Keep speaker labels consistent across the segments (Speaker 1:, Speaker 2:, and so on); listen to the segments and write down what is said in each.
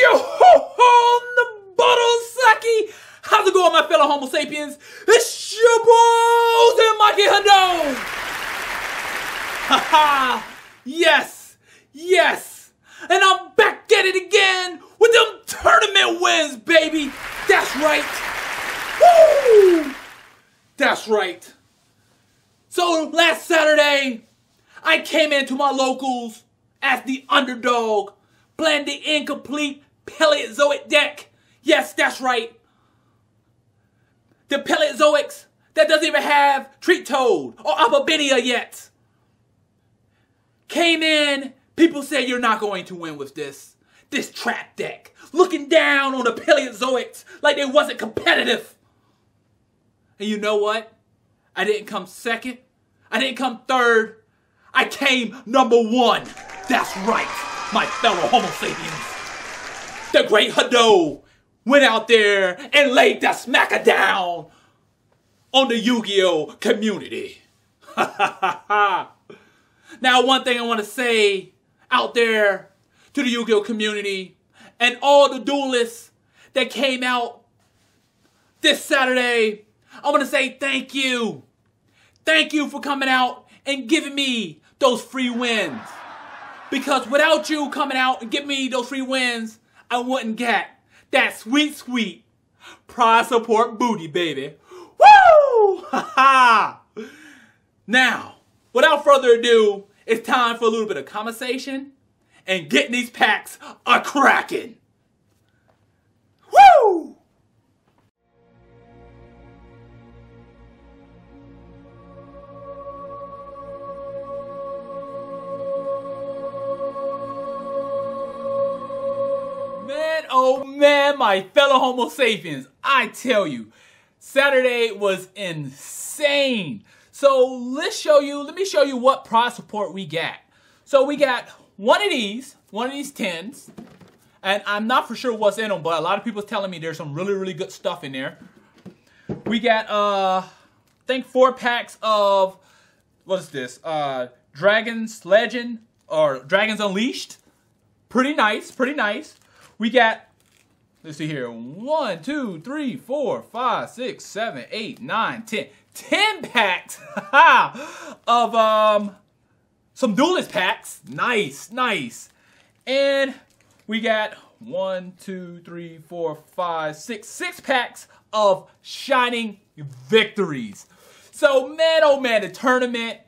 Speaker 1: Yo-ho-ho, the bottle sake! How's it going, my fellow Homo sapiens? It's your boys and Mikey Hadou! Haha! Yes! Yes! And I'm back at it again with them tournament wins, baby! That's right! Woo! That's right. So last Saturday, I came into my locals as the underdog, playing the incomplete Paleozoic deck. Yes, that's right. The Paleozoics that doesn't even have Treat Toad or Apobinia yet. Came in, people said you're not going to win with this trap deck. Looking down on the Paleozoics like they wasn't competitive. And you know what? I didn't come second. I didn't come third. I came #1. That's right, my fellow Homo sapiens. The great Hadou went out there and laid the smacker down on the Yu-Gi-Oh community. Now, one thing I want to say out there to the Yu-Gi-Oh community and all the duelists that came out this Saturday, I want to say thank you. Thank you for coming out and giving me those free wins. Because without you coming out and giving me those free wins, I wouldn't get that sweet, sweet prize support booty, baby. Woo! Ha ha! Now, without further ado, it's time for a little bit of conversation and getting these packs a-cracking. Woo! Oh man, my fellow Homo sapiens, I tell you, Saturday was insane. So let me show you what prize support we got. So we got one of these 10s, and I'm not for sure what's in them, but a lot of people are telling me there's some really, really good stuff in there. We got, I think 4 packs of, what is this, Dragon's Legend, or Dragons Unleashed. Pretty nice, pretty nice. We got, let's see here, 1, 2, 3, 4, 5, 6, 7, 8, 9, 10. 10 packs of some duelist packs. Nice, nice. And we got 1, 2, 3, 4, 5, 6 packs of Shining Victories. So man, oh man, the tournament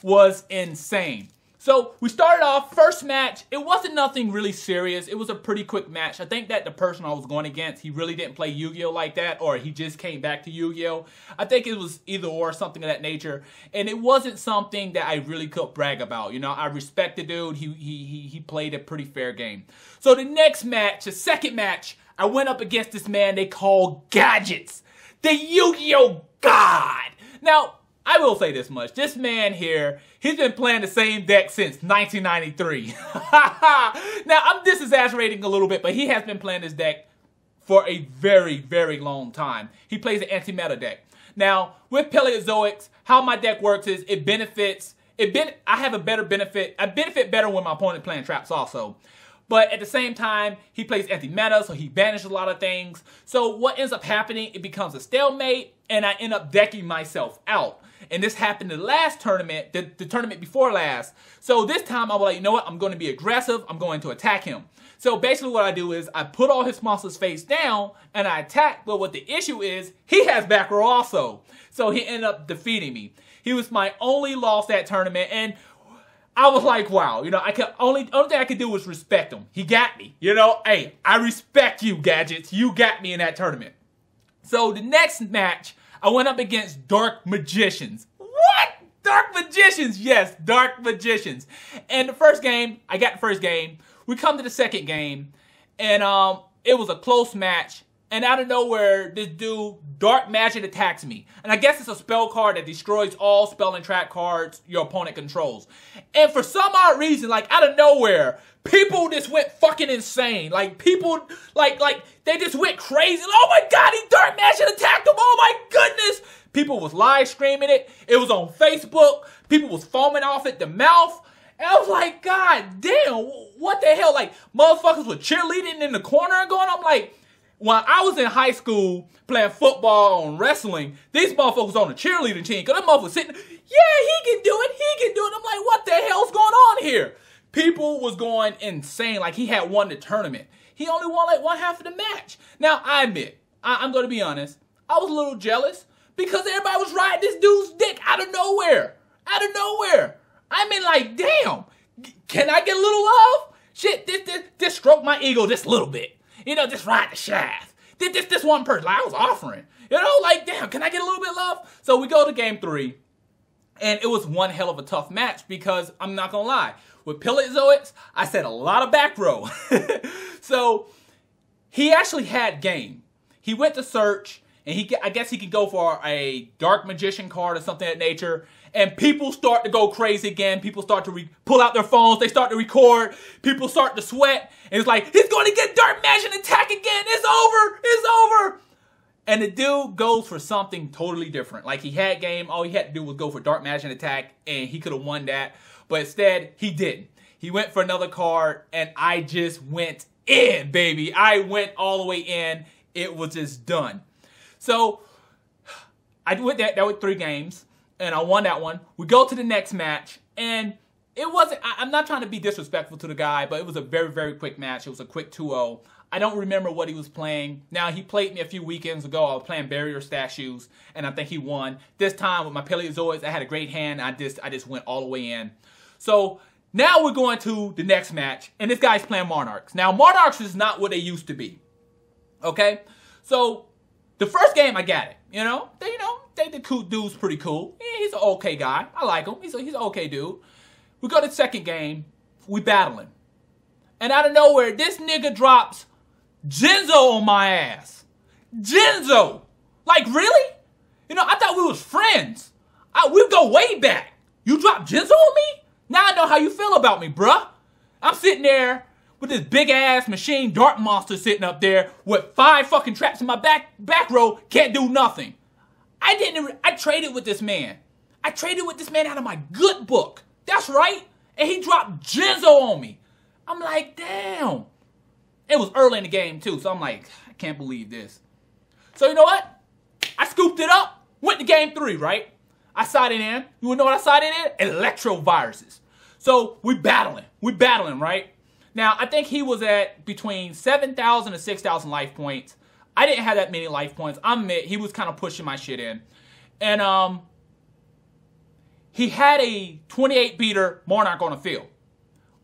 Speaker 1: was insane. So we started off, first match, it wasn't nothing really serious. It was a pretty quick match. I think that the person I was going against, he really didn't play Yu-Gi-Oh like that, or he just came back to Yu-Gi-Oh. I think it was either or, something of that nature. And it wasn't something that I really could brag about. You know, I respect the dude. He played a pretty fair game. So the next match, the second match, I went up against this man they call Gadgets, the Yu-Gi-Oh God. Now, I will say this much. This man here, he's been playing the same deck since 1993. Now, I'm disexaggerating a little bit, but he has been playing this deck for a very, very long time. He plays an anti-meta deck. Now, with Paleozoics, how my deck works is it benefits, I have a better benefit. I benefit better when my opponent playing traps also. But at the same time, he plays anti-meta, so he banishes a lot of things. So what ends up happening, it becomes a stalemate, and I end up decking myself out. And this happened in the last tournament, the tournament before last. So this time I was like, you know what, I'm going to be aggressive, I'm going to attack him. So basically what I do is I put all his monsters face down and I attack, but what the issue is, he has back row also. So he ended up defeating me. He was my only loss that tournament, and I was like, wow, you know, only thing I could do was respect him. He got me, you know, hey, I respect you, Gadgets. You got me in that tournament. So the next match, I went up against Dark Magicians. What? Dark Magicians, yes, Dark Magicians. And the first game, I got the first game. We come to the second game, and it was a close match. and out of nowhere, this dude, Dark Magic, attacks me. And I guess it's a spell card that destroys all spell and trap cards your opponent controls. And for some odd reason, like out of nowhere, people just went fucking insane. Like people, like they just went crazy. Oh my God, he Dark Magic attacked him. Oh my goodness. People was live streaming it. It was on Facebook. People was foaming off at the mouth. And I was like, God damn, what the hell? Like motherfuckers were cheerleading in the corner and going. I'm like, when I was in high school playing football and wrestling, these motherfuckers on the cheerleading team, because them motherfuckers sitting, yeah, he can do it, he can do it. I'm like, what the hell's going on here? People was going insane, like he had won the tournament. He only won like one half of the match. Now, I admit, I'm going to be honest, I was a little jealous because everybody was riding this dude's dick out of nowhere. Out of nowhere. I mean, like, damn, can I get a little love? Shit, this stroked my ego just a little bit. You know, just ride the shaft. This one person, like I was offering. You know, like, damn, can I get a little bit of love? So we go to game 3, and it was one hell of a tough match because I'm not going to lie. With Paleozoics, I said a lot of back row. So he actually had game. He went to search, and I guess he could go for a Dark Magician card or something of that nature. And people start to go crazy again. People start to pull out their phones. They start to record. People start to sweat. And it's like, he's going to get Dark Magic attack again. It's over. It's over. And the dude goes for something totally different. Like he had game. All he had to do was go for Dark Magic attack. And he could have won that. But instead, he didn't. He went for another card. And I just went in, baby. I went all the way in. It was just done. So I went that was 3 games. And I won that one. We go to the next match, and it wasn't, I'm not trying to be disrespectful to the guy, but it was a very, very quick match. It was a quick 2-0. I don't remember what he was playing. Now, he played me a few weekends ago. I was playing Barrier Statues, and I think he won. This time, with my Paleozoics, I had a great hand. I just went all the way in. So, now we're going to the next match, and this guy's playing Monarchs. Now, Monarchs is not what they used to be. Okay? So, the first game, I got it. The dude's pretty cool. Yeah, he's an okay guy. I like him. He's an okay dude. We go to the second game. We battling. And out of nowhere, this nigga drops Genzo on my ass. Genzo. Like, really? I thought we was friends. We go way back. You dropped Genzo on me? Now I know how you feel about me, bruh. I'm sitting there with this big-ass machine dart monster sitting up there with 5 fucking traps in my back row. Can't do nothing. I traded with this man. I traded with this man out of my good book. That's right. And he dropped Genzo on me. I'm like, damn. It was early in the game, too. So I'm like, I can't believe this. So you know what? I scooped it up. Went to game 3, right? I sided in. You wanna know what I sided in? Electroviruses. So we battling. We battling, right? Now, I think he was at between 7,000 and 6,000 life points. I didn't have that many life points. I admit, he was kind of pushing my shit in. And he had a 28-beater Monarch on the field.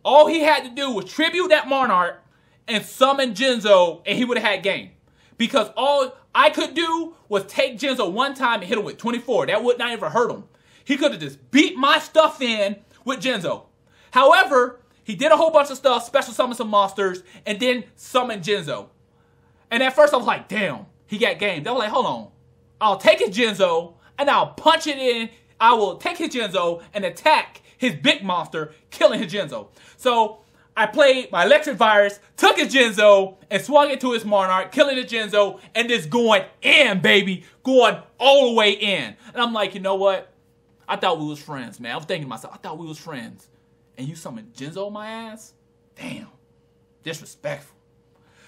Speaker 1: All he had to do was tribute that Monarch and summon Genzo, and he would have had game. Because all I could do was take Genzo one time and hit him with 24. That would not even hurt him. He could have just beat my stuff in with Genzo. However, he did a whole bunch of stuff, special summon some monsters, and then summon Genzo. And at first I was like, damn, he got game. They were like, hold on. I'll take his Genzo, and I'll punch it in. I will take his Genzo and attack his big monster, killing his Genzo. So I played my electric virus, took his Genzo, and swung it to his Monarch, killing his Genzo, and just going in, baby. Going all the way in. And I'm like, you know what? I thought we was friends, man. I was thinking to myself, I thought we was friends. And you summoned Genzo on my ass? Damn. Disrespectful.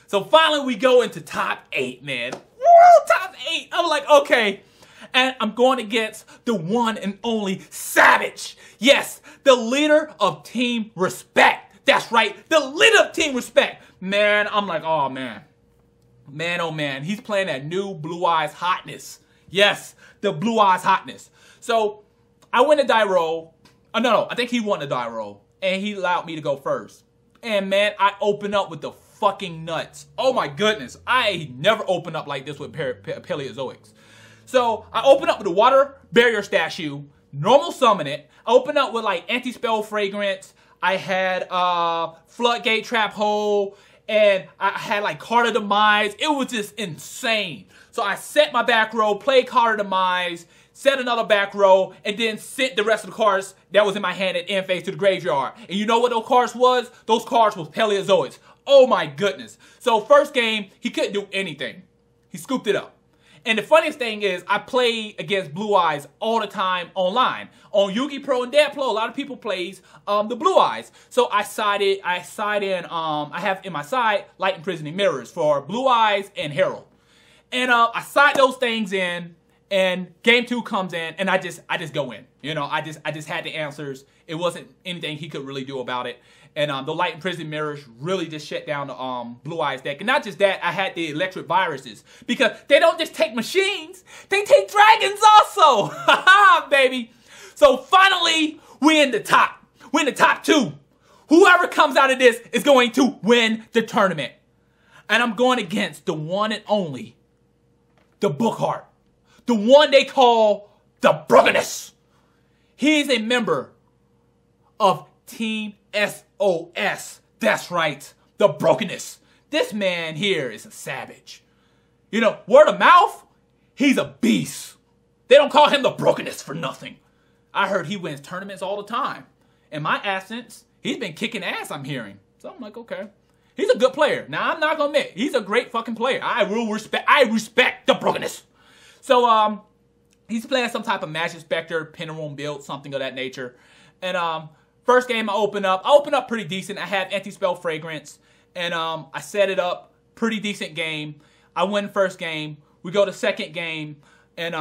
Speaker 1: So finally we go into top 8, man. Woo, top 8. I'm like, okay. And I'm going against the one and only Savage. Yes, the leader of Team Respect. That's right, the leader of Team Respect. Man, I'm like, oh man. Man, oh man. He's playing that new Blue Eyes Hotness. Yes, the Blue Eyes Hotness. So I win the die roll. No, I think he won the die roll. And he allowed me to go first. And man, I open up with the fucking nuts. Oh my goodness. I never opened up like this with Paleozoics. So I open up with the Water Barrier Statue, normal summon it. I open up with like Anti-Spell Fragrance. I had Floodgate Trap Hole, and I had like Card of Demise. It was just insane. So I set my back row, played Card of Demise, set another back row, and then sent the rest of the cards that was in my hand at end phase to the graveyard. And you know what those cards was? Those cards was Paleozoics. Oh my goodness. So first game, he couldn't do anything. He scooped it up. And the funniest thing is, I play against Blue Eyes all the time online. On Yu-Gi Pro and Dad Pro, a lot of people plays the Blue Eyes. So I have in my side Light Imprisoning Mirrors for Blue Eyes and Herald. And I side those things in, and game 2 comes in, and I just go in. You know, I just had the answers. It wasn't anything he could really do about it. And the Light Imprisoning Mirrors really just shut down the Blue Eyes deck. And not just that, I had the Electric Viruses. Because they don't just take machines, they take dragons also. Haha, baby. So finally, we're in the top. We're in the top 2. Whoever comes out of this is going to win the tournament. And I'm going against the one and only, the Bookheart. The one they call the Brokenness. He's a member of Team SOS. That's right, the Brokenness. This man here is a savage. You know, word of mouth, he's a beast. They don't call him the Brokenness for nothing. I heard he wins tournaments all the time. In my absence, he's been kicking ass, I'm hearing. So I'm like, okay. He's a good player. Now, I'm not gonna admit, he's a great fucking player. I respect the Brokenness. So, he's playing some type of Magic Spectre, Pentaroom build, something of that nature. And, first game I open up pretty decent. I have Anti-Spell Fragrance, and I set it up, pretty decent game. I win first game. We go to second game, and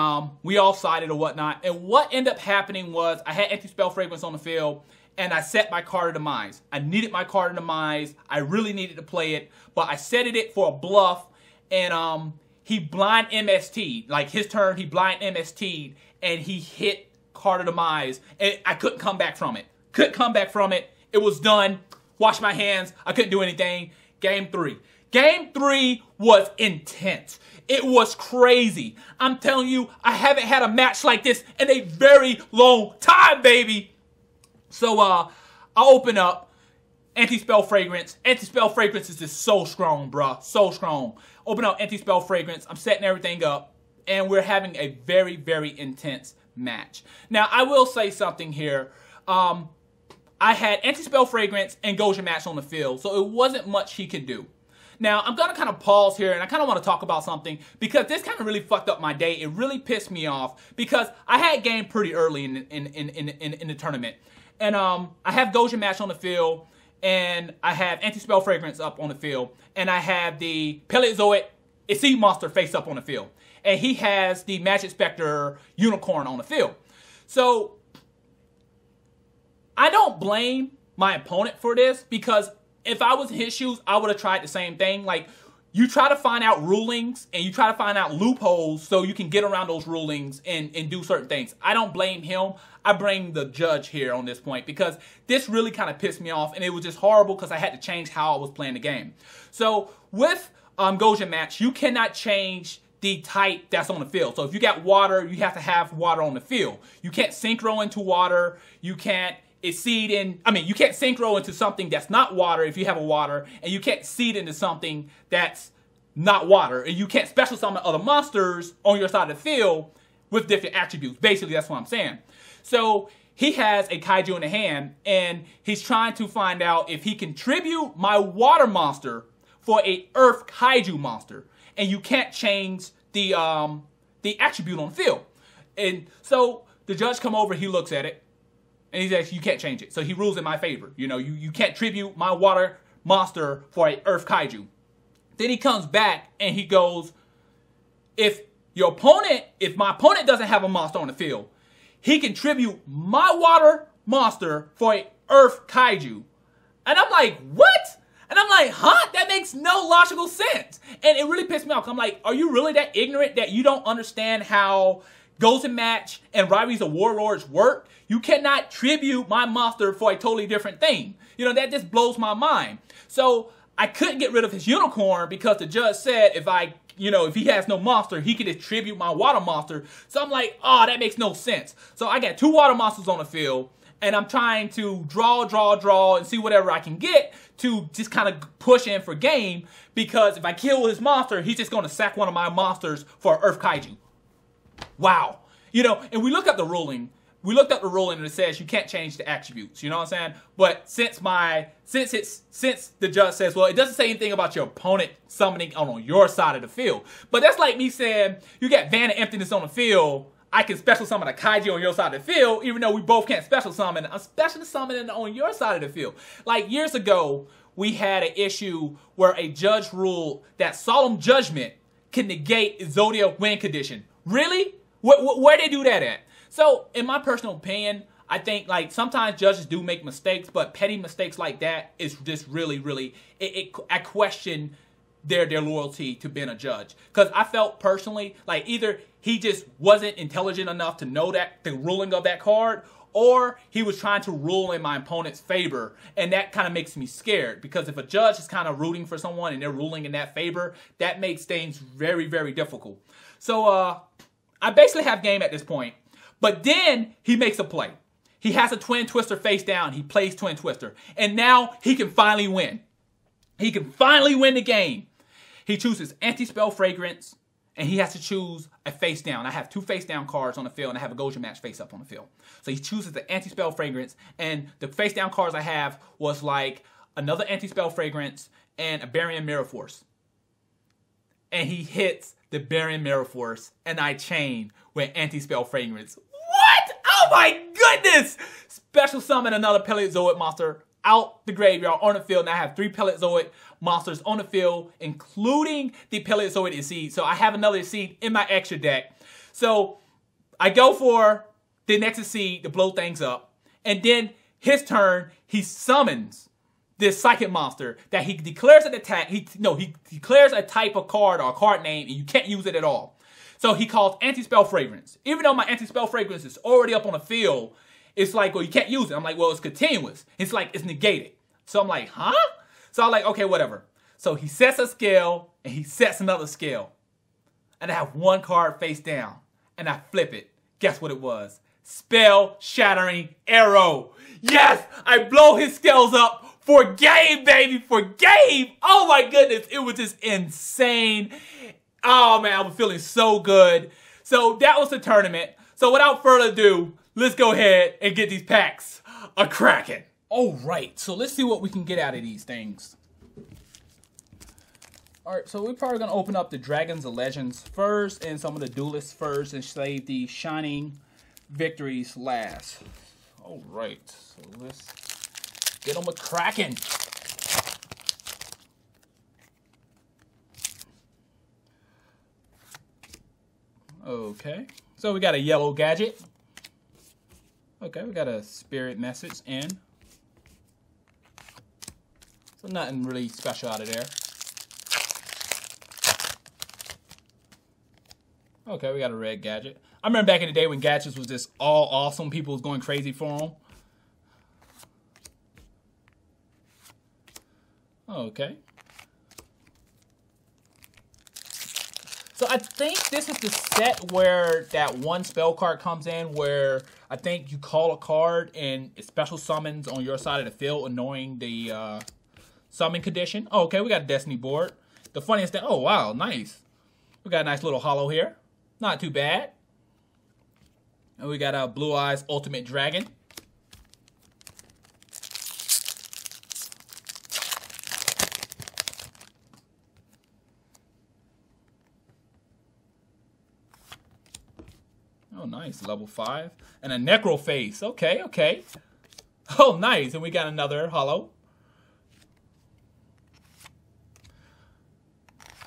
Speaker 1: we all sided or whatnot. And what ended up happening was I had Anti-Spell Fragrance on the field, and I set my Card of Demise. I needed my Card of Demise. I really needed to play it, but I set it for a bluff, and he blind MST'd. Like his turn, he blind MST'd, and he hit Card of Demise, and I couldn't come back from it. Couldn't come back from it. It was done. Washed my hands. I couldn't do anything. Game 3. Game 3 was intense. It was crazy. I'm telling you, I haven't had a match like this in a very long time, baby. So, I open up Anti-Spell Fragrance. Anti-Spell Fragrance is just so strong, bruh. So strong. Open up Anti-Spell Fragrance. I'm setting everything up, and we're having a very, very intense match. Now, I will say something here. I had Anti-Spell Fragrance and Goja Match on the field, so it wasn't much he could do. Now, I'm going to kind of pause here, and I kind of want to talk about something, because this kind of really fucked up my day. It really pissed me off, because I had game pretty early in the tournament. And I have Goja Match on the field, and I have Anti-Spell Fragrance up on the field, and I have the Paleozoic Exceed Monster face up on the field. And he has the Magic Spectre Unicorn on the field. So, I don't blame my opponent for this, because if I was in his shoes, I would have tried the same thing. Like, you try to find out rulings, and you try to find out loopholes so you can get around those rulings and do certain things. I don't blame him. I blame the judge here on this point, because this really kind of pissed me off, and it was just horrible because I had to change how I was playing the game. So, with Goja Match, you cannot change the type that's on the field. So if you got water, you have to have water on the field. You can't synchro into water. You can't seed in, you can't synchro into something that's not water if you have a water, and you can't seed into something that's not water, and you can't special summon other monsters on your side of the field with different attributes. Basically, that's what I'm saying. So he has a kaiju in the hand, and he's trying to find out if he can tribute my water monster for a earth kaiju monster, and you can't change the attribute on the field. And so the judge come over, he looks at it, and he says, you can't change it. So he rules in my favor. You know, you can't tribute my water monster for a earth kaiju. Then he comes back and he goes, if my opponent doesn't have a monster on the field, he can tribute my water monster for a earth kaiju. And I'm like, what? And I'm like, huh? That makes no logical sense. And it really pissed me off. I'm like, are you really that ignorant that you don't understand how Goja Match and Rivalries of Warlords work? You cannot tribute my monster for a totally different thing. You know, that just blows my mind. So I couldn't get rid of his unicorn because the judge said if he has no monster, he can tribute my water monster. So I'm like, oh, that makes no sense. So I got 2 water monsters on the field, and I'm trying to draw, and see whatever I can get to just kind of push in for game, because if I kill his monster, he's just going to sack one of my monsters for Earth Kaiju. Wow. You know, and we looked up the ruling. We looked up the ruling and it says you can't change the attributes. You know what I'm saying? But since the judge says, well, it doesn't say anything about your opponent summoning on your side of the field. But that's like me saying, you got Van of Emptiness on the field, I can special summon a Kaiju on your side of the field, even though we both can't special summon. I'm special summoning on your side of the field. Like years ago, we had an issue where a judge ruled that Solemn Judgment can negate Zodiac win condition. Really? Where they do that at? So, in my personal opinion, I think like sometimes judges do make mistakes, but petty mistakes like that is just really, I question their loyalty to being a judge. Because I felt personally like either he just wasn't intelligent enough to know that the ruling of that card, or he was trying to rule in my opponent's favor, and that kind of makes me scared, because if a judge is kind of rooting for someone and they're ruling in that favor, that makes things very difficult. So I basically have game at this point, but then he makes a play. He has a Twin Twister face down. He plays Twin Twister, and now he can finally win. He can finally win the game. He chooses Anti-Spell Fragrance, and he has to choose a face down. I have 2 face down cards on the field, and I have a Goja match face up on the field. So he chooses the Anti-Spell Fragrance, and the face down cards I have was like another Anti-Spell Fragrance and a Barian Mirror Force. And he hits the Barian Mirror Force, and I chain with Anti-Spell Fragrance. What? Oh my goodness! Special summon another Paleozoic monster out the graveyard on the field, and I have 3 Paleozoic monsters on the field, including the Paleozoic Exceed. So I have another Exceed in my extra deck. So I go for the next Exceed to blow things up, and then his turn, he summons this psychic monster that he declares an attack. He declares a type of card or a card name, and you can't use it at all. So he calls Anti-Spell Fragrance. Even though my Anti-Spell Fragrance is already up on the field, it's like, well, you can't use it. I'm like, well, it's continuous. It's like, it's negated. So I'm like, huh? So I'm like, okay, whatever. So he sets a scale, and he sets another scale. And I have 1 card face down. And I flip it. Guess what it was? Spell Shattering Arrow. Yes! I blow his scales up for game, baby! For game! Oh my goodness! It was just insane. Oh man, I was feeling so good. So that was the tournament. So without further ado, let's go ahead and get these packs a-cracking. Alright, so let's see what we can get out of these things. Alright, so we're probably going to open up the Dragons of Legends first and some of the Duelists first and save the Shining Victories last. Alright, so let's get them a-cracking. Okay, so we got a yellow gadget. Okay, we got a spirit message in. So nothing really special out of there. Okay, we got a red gadget. I remember back in the day when gadgets was just all awesome. People was going crazy for them. Okay. So I think this is the set where that 1 spell card comes in, where I think you call a card and it special summons on your side of the field, annoying the summon condition. Oh, okay, we got a Destiny board. The funniest thing, oh wow, nice. We got a nice little hollow here. Not too bad. And we got a Blue Eyes Ultimate Dragon. Oh, nice. Level 5. And a Necro Face. Okay, okay. Oh, nice. And we got another hollow.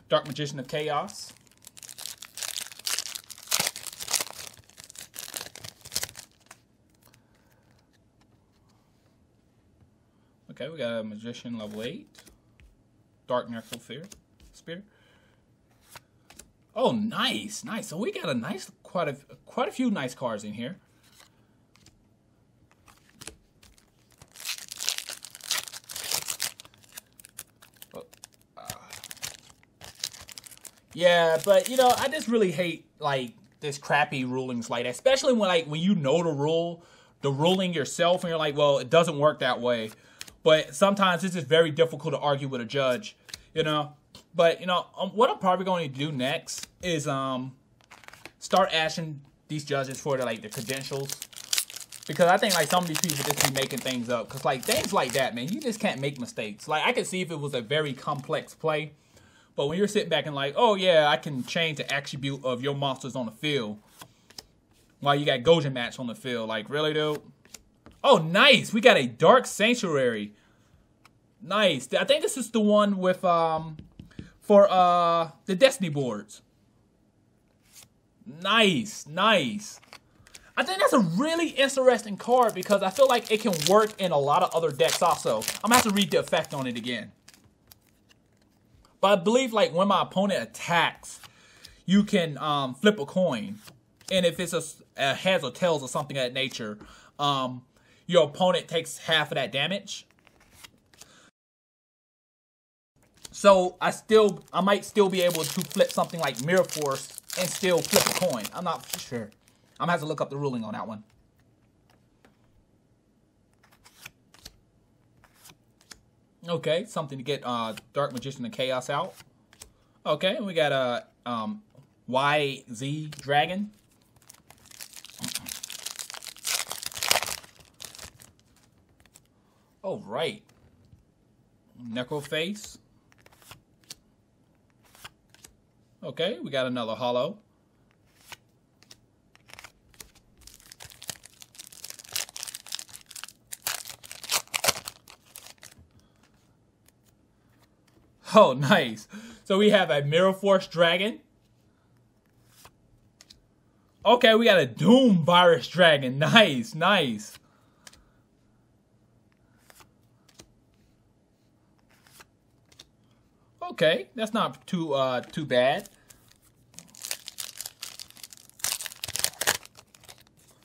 Speaker 1: Dark Magician of Chaos. Okay, we got a Magician level 8. Dark Necro Spear. Oh, nice, nice. So we got a nice, quite a few nice cards in here. Yeah, but you know, I just really hate like this crappy rulings like that, especially when you know the rule the ruling yourself, and you're like, well, it doesn't work that way. But sometimes it's just very difficult to argue with a judge, you know. But, you know, what I'm probably going to do next is start asking these judges for their credentials. Because I think, like, some of these people just be making things up. Because, like, things like that, man, you just can't make mistakes. Like, I could see if it was a very complex play. But when you're sitting back and like, oh, yeah, I can change the attribute of your monsters on the field while you got Gojin match on the field. Like, really, dude? Oh, nice. We got a Dark Sanctuary. Nice. I think this is the one with, for the Destiny boards. Nice, nice. I think that's a really interesting card because I feel like it can work in a lot of other decks also. I'm going to have to read the effect on it again. But I believe, like, when my opponent attacks, you can flip a coin. And if it's a heads or tails or something of that nature, your opponent takes half of that damage. So I might still be able to flip something like Mirror Force and still flip a coin. I'm not sure. I'm going to have to look up the ruling on that one. Okay, something to get Dark Magician and Chaos out. Okay, we got a YZ Dragon. Oh, right. Necroface. Okay, we got another holo. Oh, nice. So we have a Mirror Force Dragon. Okay, we got a Doom Virus Dragon. Nice, nice. Okay, that's not too bad.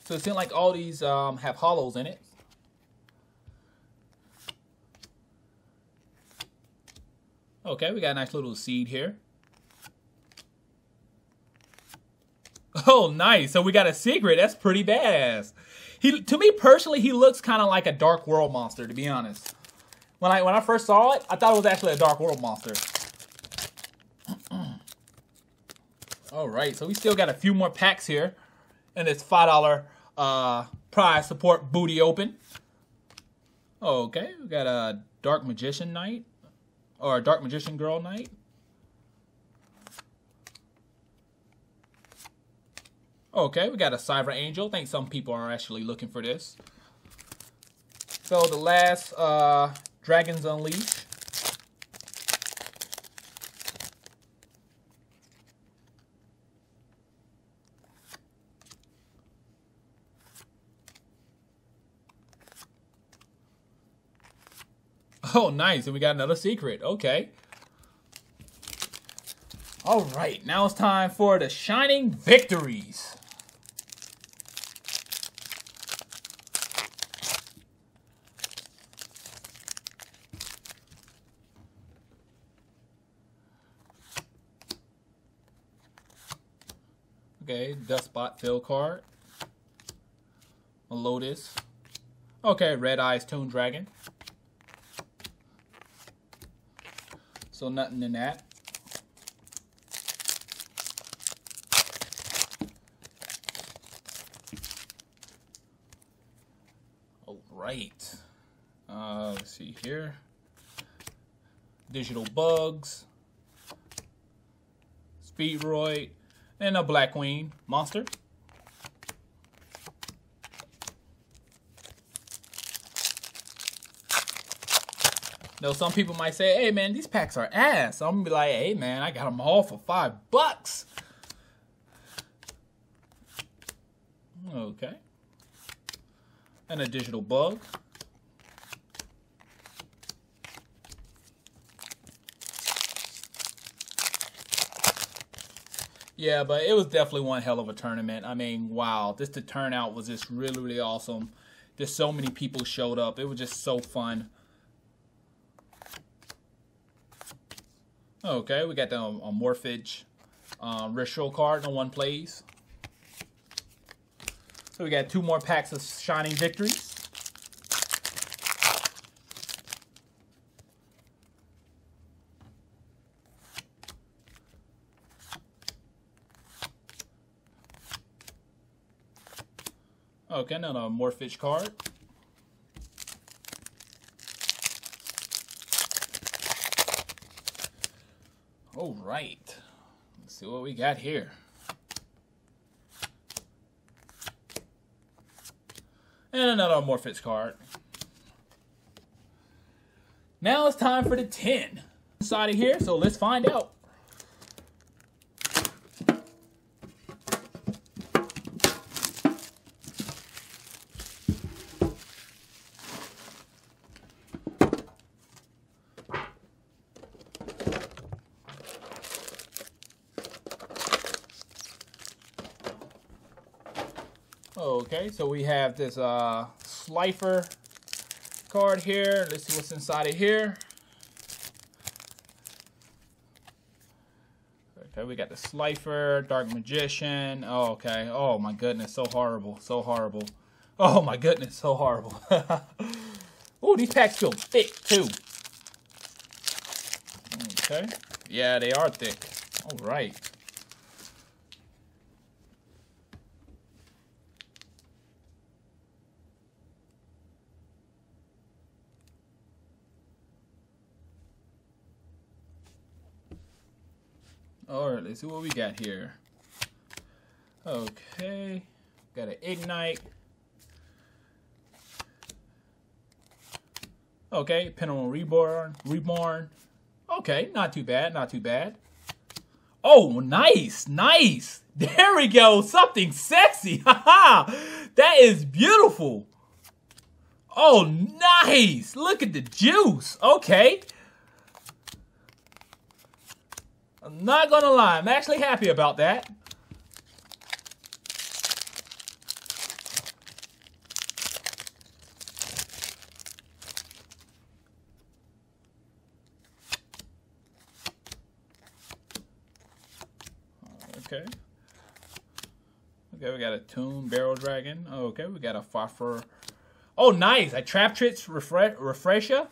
Speaker 1: So it seems like all these have hollows in it. Okay, we got a nice little seed here. Oh, nice. So we got a secret. That's pretty badass. To me personally, he looks kind of like a Dark World monster, to be honest. When I first saw it, I thought it was actually a Dark World monster. All right, so we still got a few more packs here in this $5 prize support booty open. Okay, we got a Dark Magician Knight. Or a Dark Magician Girl Knight. Okay, we got a Cyber Angel. I think some people are actually looking for this. So the last Dragons Unleashed. Oh, nice. And we got another secret. Okay. All right. Now it's time for the Shining Victories. Okay. Dustbot fill card. A Lotus. Okay. Red Eyes Toon Dragon. So nothing in that. All right. Let's see here. Digital Bugs. Speedroid. And a Black Queen monster. Now, some people might say, hey, man, these packs are ass. So I'm going to be like, hey, man, I got them all for $5. Okay. And a Digital Bug. Yeah, but it was definitely one hell of a tournament. I mean, wow. The turnout was just really, really awesome. Just so many people showed up. It was just so fun. Okay, we got the Morphage ritual card. No one plays. So we got 2 more packs of Shining Victories. Okay, now a Morphage card. All right, let's see what we got here. And another Morphage card. Now it's time for the 10 inside of here, so let's find out. Okay, so we have this Slifer card here. Let's see what's inside of here. Okay, we got the Slifer, Dark Magician. Oh, okay. Oh my goodness, so horrible, so horrible. Oh my goodness, so horrible. Oh, these packs feel thick too. Okay, yeah, they are thick. All right. Alright, let's see what we got here. Okay, got an Ignite. Okay, Pendulum Reborn. Okay, not too bad, not too bad. Oh, nice, nice. There we go, something sexy. Haha, that is beautiful. Oh, nice. Look at the juice. Okay. I'm not gonna lie, I'm actually happy about that. Okay. Okay, we got a Toon Barrel Dragon. Okay, we got a Phosphor. Oh, nice. A Trap Tricks Refresher.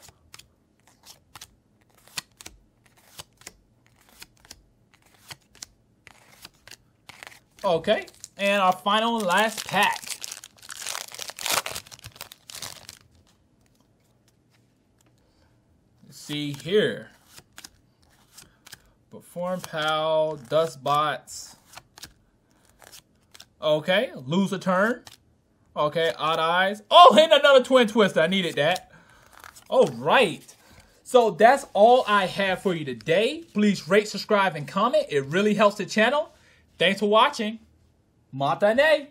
Speaker 1: Okay, and our final and last pack. Let's see here. Perform Pal, Dust Bots. Okay, Lose a Turn. Okay, Odd Eyes. Oh, and another Twin Twister. I needed that. All right. So that's all I have for you today. Please rate, subscribe, and comment. It really helps the channel. Thanks for watching. Matane.